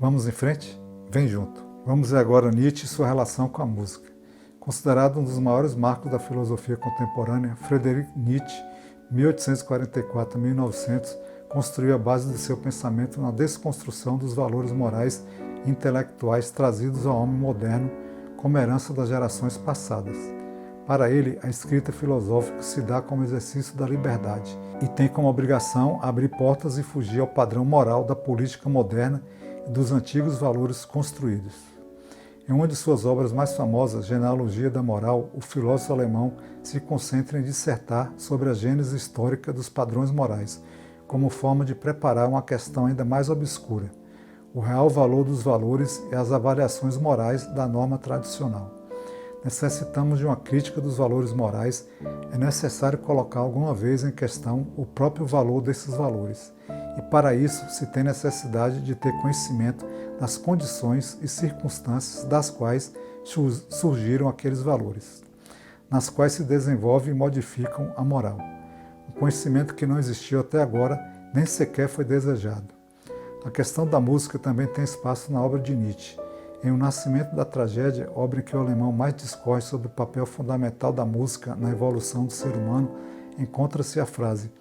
Vamos em frente? Vem junto. Vamos ver agora Nietzsche e sua relação com a música. Considerado um dos maiores marcos da filosofia contemporânea, Friedrich Nietzsche, 1844-1900, construiu a base de seu pensamento na desconstrução dos valores morais e intelectuais trazidos ao homem moderno como herança das gerações passadas. Para ele, a escrita filosófica se dá como exercício da liberdade e tem como obrigação abrir portas e fugir ao padrão moral da política moderna e dos antigos valores construídos. Em uma de suas obras mais famosas, Genealogia da Moral, o filósofo alemão se concentra em dissertar sobre a gênese histórica dos padrões morais, como forma de preparar uma questão ainda mais obscura: o real valor dos valores e as avaliações morais da norma tradicional. Necessitamos de uma crítica dos valores morais, é necessário colocar alguma vez em questão o próprio valor desses valores. E para isso se tem necessidade de ter conhecimento das condições e circunstâncias das quais surgiram aqueles valores, nas quais se desenvolve e modificam a moral. Um conhecimento que não existiu até agora, nem sequer foi desejado. A questão da música também tem espaço na obra de Nietzsche. Em O Nascimento da Tragédia, obra em que o alemão mais discorre sobre o papel fundamental da música na evolução do ser humano, encontra-se a frase: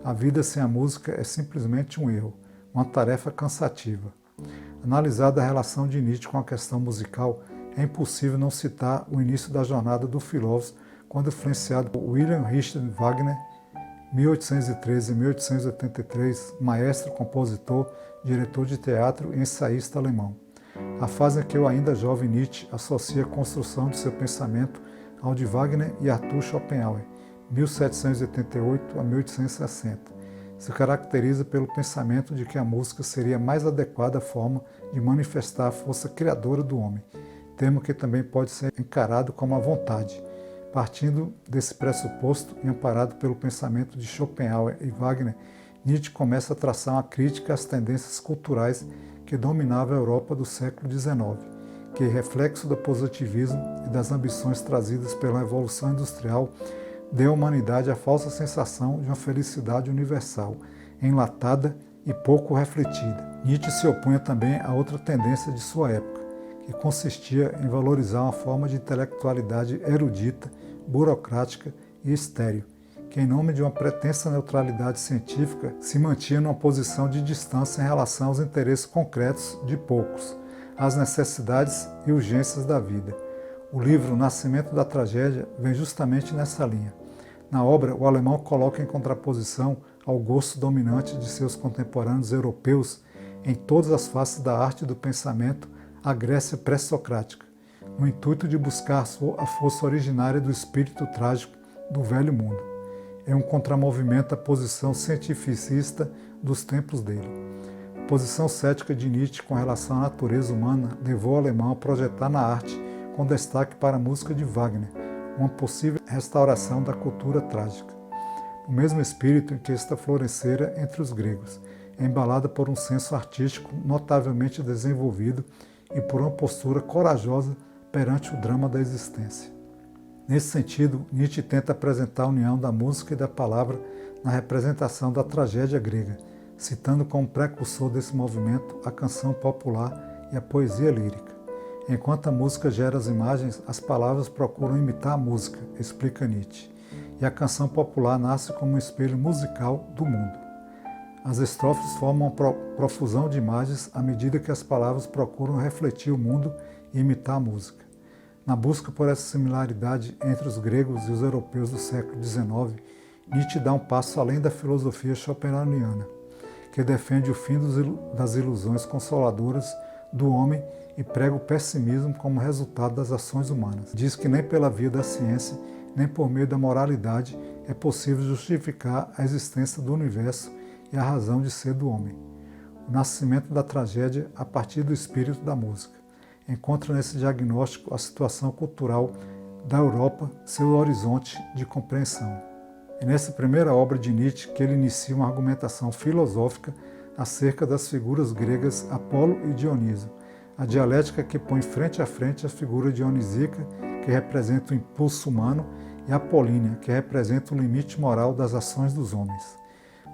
"A vida sem a música é simplesmente um erro, uma tarefa cansativa." Analisada a relação de Nietzsche com a questão musical, é impossível não citar o início da jornada do filósofo, quando influenciado por Wilhelm Richard Wagner, 1813-1883, maestro, compositor, diretor de teatro e ensaísta alemão. A fase em que o ainda jovem Nietzsche associa a construção de seu pensamento ao de Wagner e Arthur Schopenhauer, 1788-1860. Se caracteriza pelo pensamento de que a música seria a mais adequada forma de manifestar a força criadora do homem, termo que também pode ser encarado como a vontade. Partindo desse pressuposto e amparado pelo pensamento de Schopenhauer e Wagner, Nietzsche começa a traçar uma crítica às tendências culturais que dominavam a Europa do século XIX, que, reflexo do positivismo e das ambições trazidas pela Revolução Industrial, deu à humanidade a falsa sensação de uma felicidade universal, enlatada e pouco refletida. Nietzsche se opunha também a outra tendência de sua época, que consistia em valorizar uma forma de intelectualidade erudita, burocrática e estéril, que, em nome de uma pretensa neutralidade científica, se mantinha numa posição de distância em relação aos interesses concretos de poucos, às necessidades e urgências da vida. O livro Nascimento da Tragédia vem justamente nessa linha. Na obra, o alemão coloca em contraposição ao gosto dominante de seus contemporâneos europeus em todas as faces da arte e do pensamento a Grécia pré-socrática, no intuito de buscar a força originária do espírito trágico do velho mundo. É um contramovimento à posição cientificista dos tempos dele. A posição cética de Nietzsche com relação à natureza humana levou o alemão a projetar na arte, com destaque para a música de Wagner, uma possível restauração da cultura trágica. O mesmo espírito em que esta florescera entre os gregos, embalada por um senso artístico notavelmente desenvolvido e por uma postura corajosa perante o drama da existência. Nesse sentido, Nietzsche tenta apresentar a união da música e da palavra na representação da tragédia grega, citando como precursor desse movimento a canção popular e a poesia lírica. Enquanto a música gera as imagens, as palavras procuram imitar a música, explica Nietzsche, e a canção popular nasce como um espelho musical do mundo. As estrofes formam uma profusão de imagens à medida que as palavras procuram refletir o mundo e imitar a música. Na busca por essa similaridade entre os gregos e os europeus do século XIX, Nietzsche dá um passo além da filosofia schopenhaueriana, que defende o fim das ilusões consoladoras do homem e prega o pessimismo como resultado das ações humanas. Diz que nem pela via da ciência, nem por meio da moralidade é possível justificar a existência do universo e a razão de ser do homem. O nascimento da tragédia a partir do espírito da música. Encontra nesse diagnóstico a situação cultural da Europa, seu horizonte de compreensão. É nessa primeira obra de Nietzsche que ele inicia uma argumentação filosófica acerca das figuras gregas Apolo e Dioniso, a dialética que põe frente a frente a figura dionisíaca, que representa o impulso humano, e Apolínea, que representa o limite moral das ações dos homens.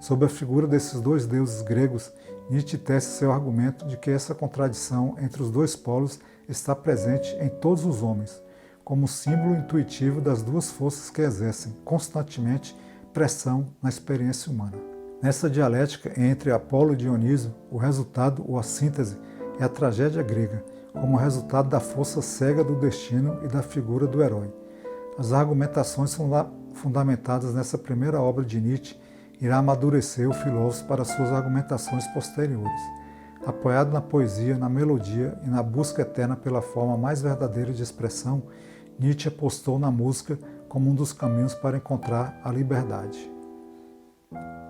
Sob a figura desses dois deuses gregos, Nietzsche tece seu argumento de que essa contradição entre os dois polos está presente em todos os homens, como símbolo intuitivo das duas forças que exercem constantemente pressão na experiência humana. Nessa dialética entre Apolo e Dionísio, o resultado ou a síntese é a tragédia grega, como resultado da força cega do destino e da figura do herói. As argumentações fundamentadas nessa primeira obra de Nietzsche irá amadurecer o filósofo para suas argumentações posteriores. Apoiado na poesia, na melodia e na busca eterna pela forma mais verdadeira de expressão, Nietzsche apostou na música como um dos caminhos para encontrar a liberdade.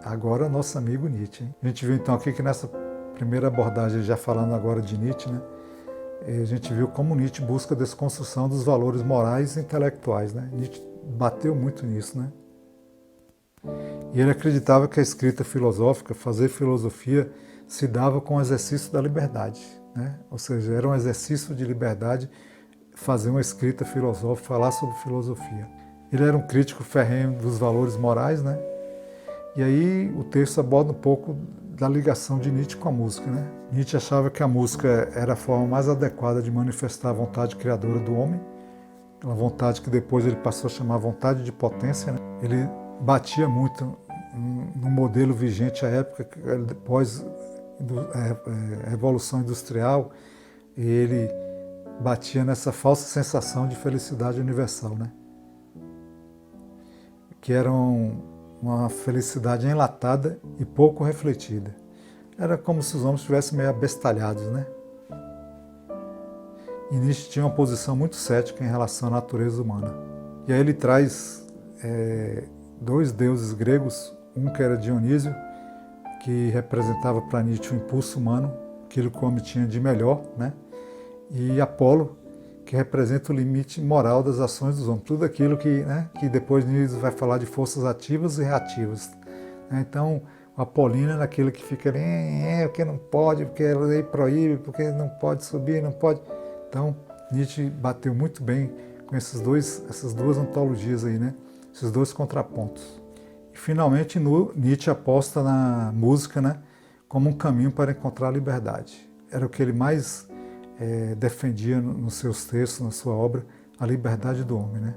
Agora, nosso amigo Nietzsche. Hein? A gente viu então aqui que nessa primeira abordagem, já falando agora de Nietzsche, né? A gente viu como Nietzsche busca a desconstrução dos valores morais e intelectuais. Né? Nietzsche bateu muito nisso. Né? E ele acreditava que a escrita filosófica, fazer filosofia, se dava com o exercício da liberdade. Né? Ou seja, era um exercício de liberdade fazer uma escrita filosófica, falar sobre filosofia. Ele era um crítico ferrenho dos valores morais, né? E aí o texto aborda um pouco da ligação de Nietzsche com a música, né? Nietzsche achava que a música era a forma mais adequada de manifestar a vontade criadora do homem, uma vontade que depois ele passou a chamar vontade de potência, né? Ele batia muito no modelo vigente à época, depois a Revolução Industrial, e ele batia nessa falsa sensação de felicidade universal, né? Que era uma felicidade enlatada e pouco refletida. Era como se os homens estivessem meio abestalhados, né? E Nietzsche tinha uma posição muito cética em relação à natureza humana. E aí ele traz dois deuses gregos, um que era Dionísio, que representava para Nietzsche o impulso humano, aquilo que o homem tinha de melhor, né? E Apolo, que representa o limite moral das ações dos homens, tudo aquilo que depois Nietzsche vai falar de forças ativas e reativas. Então, o Apolíneo é aquele que fica ali, porque não pode, porque a lei proíbe, porque não pode subir, não pode. Então, Nietzsche bateu muito bem com essas duas antologias aí, né? Esses dois contrapontos. E, finalmente, Nietzsche aposta na música, né, como um caminho para encontrar a liberdade. Era o que ele mais defendia nos seus textos, na sua obra, a liberdade do homem, né?